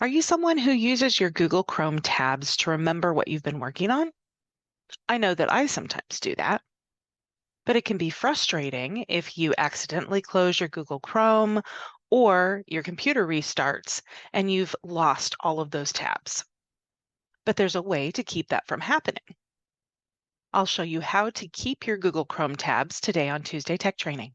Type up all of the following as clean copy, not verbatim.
Are you someone who uses your Google Chrome tabs to remember what you've been working on? I know that I sometimes do that, but it can be frustrating if you accidentally close your Google Chrome or your computer restarts and you've lost all of those tabs. But there's a way to keep that from happening. I'll show you how to keep your Google Chrome tabs today on Tuesday Tech Training.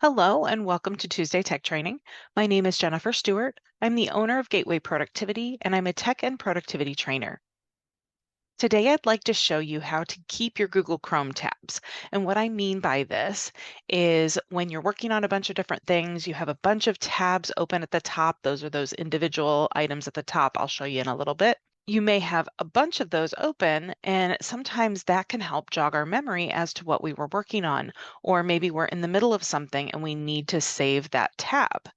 Hello and welcome to Tuesday Tech Training. My name is Jennifer Stewart. I'm the owner of Gateway Productivity and I'm a tech and productivity trainer. Today, I'd like to show you how to keep your Google Chrome tabs. And what I mean by this is when you're working on a bunch of different things, you have a bunch of tabs open at the top. Those are those individual items at the top. I'll show you in a little bit. You may have a bunch of those open, and sometimes that can help jog our memory as to what we were working on. Or maybe we're in the middle of something and we need to save that tab.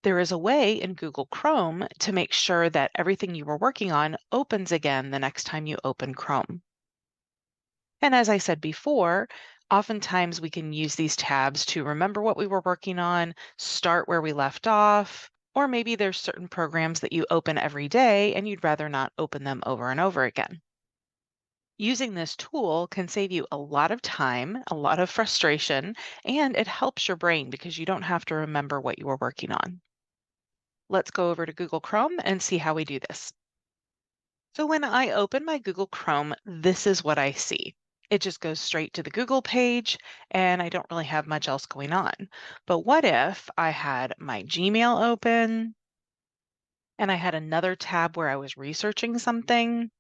There is a way in Google Chrome to make sure that everything you were working on opens again the next time you open Chrome. And as I said before, oftentimes we can use these tabs to remember what we were working on, start where we left off, or maybe there's certain programs that you open every day and you'd rather not open them over and over again. Using this tool can save you a lot of time, a lot of frustration, and it helps your brain because you don't have to remember what you were working on. Let's go over to Google Chrome and see how we do this. So when I open my Google Chrome, this is what I see. It just goes straight to the Google page, and I don't really have much else going on. But what if I had my Gmail open and I had another tab where I was researching something,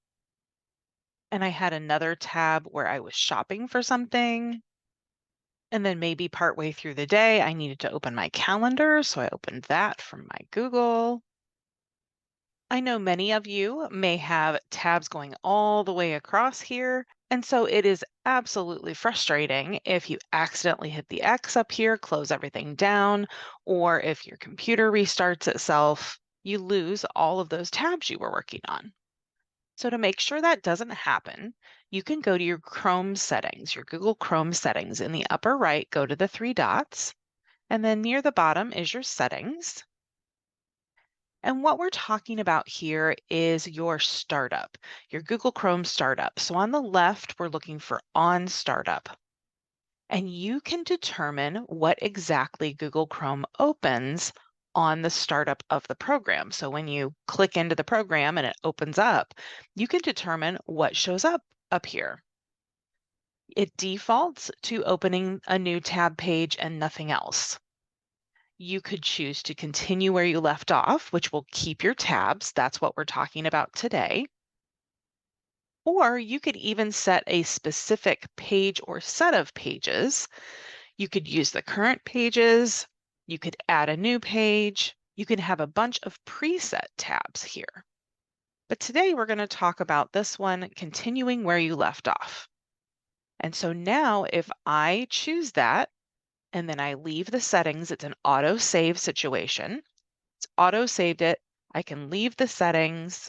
and I had another tab where I was shopping for something, and then maybe partway through the day I needed to open my calendar, so I opened that from my Google. I know many of you may have tabs going all the way across here, and so it is absolutely frustrating if you accidentally hit the X up here, close everything down, or if your computer restarts itself, you lose all of those tabs you were working on. So to make sure that doesn't happen, you can go to your Chrome settings, your Google Chrome settings. In the upper right, go to the three dots, and then near the bottom is your settings. And what we're talking about here is your startup, your Google Chrome startup. So on the left, we're looking for on startup. And you can determine what exactly Google Chrome opens on the startup of the program. So when you click into the program and it opens up, you can determine what shows up here. It defaults to opening a new tab page and nothing else. You could choose to continue where you left off, which will keep your tabs. That's what we're talking about today. Or you could even set a specific page or set of pages. You could use the current pages. You could add a new page. You can have a bunch of preset tabs here. But today we're going to talk about this one, continuing where you left off. And so now if I choose that, and then I leave the settings, it's an auto save situation. It's auto saved it. I can leave the settings.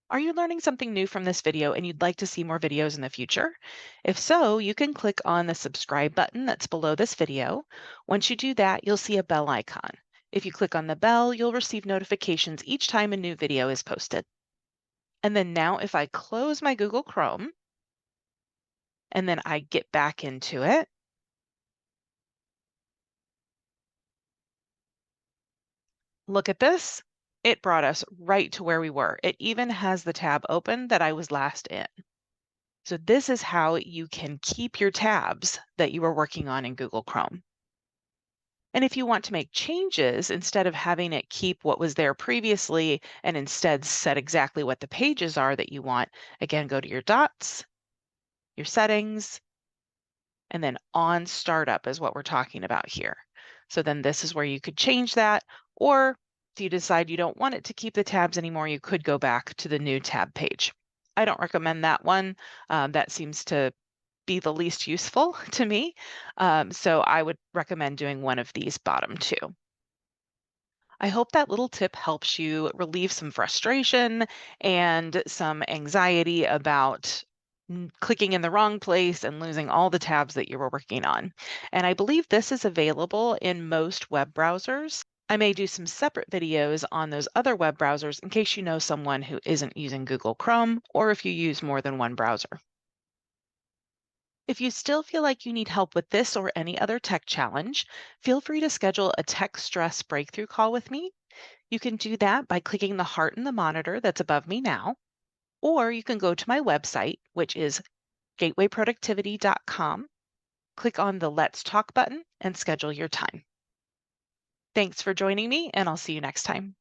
Are you learning something new from this video and you'd like to see more videos in the future? If so, you can click on the subscribe button that's below this video. Once you do that, you'll see a bell icon. If you click on the bell, you'll receive notifications each time a new video is posted. And then now if I close my Google Chrome and then I get back into it, look at this. It brought us right to where we were. It even has the tab open that I was last in. So this is how you can keep your tabs that you are working on in Google Chrome. And if you want to make changes, instead of having it keep what was there previously and instead set exactly what the pages are that you want, again, go to your dots, your settings, and then on startup is what we're talking about here. So then this is where you could change that, or if you decide you don't want it to keep the tabs anymore, you could go back to the new tab page. I don't recommend that one. That seems to be the least useful to me. So I would recommend doing one of these bottom two. I hope that little tip helps you relieve some frustration and some anxiety about clicking in the wrong place and losing all the tabs that you were working on. And I believe this is available in most web browsers. I may do some separate videos on those other web browsers in case you know someone who isn't using Google Chrome or if you use more than one browser. If you still feel like you need help with this or any other tech challenge, feel free to schedule a tech stress breakthrough call with me. You can do that by clicking the heart in the monitor that's above me now, or you can go to my website, which is gatewayproductivity.com, click on the Let's Talk button, and schedule your time. Thanks for joining me, and I'll see you next time.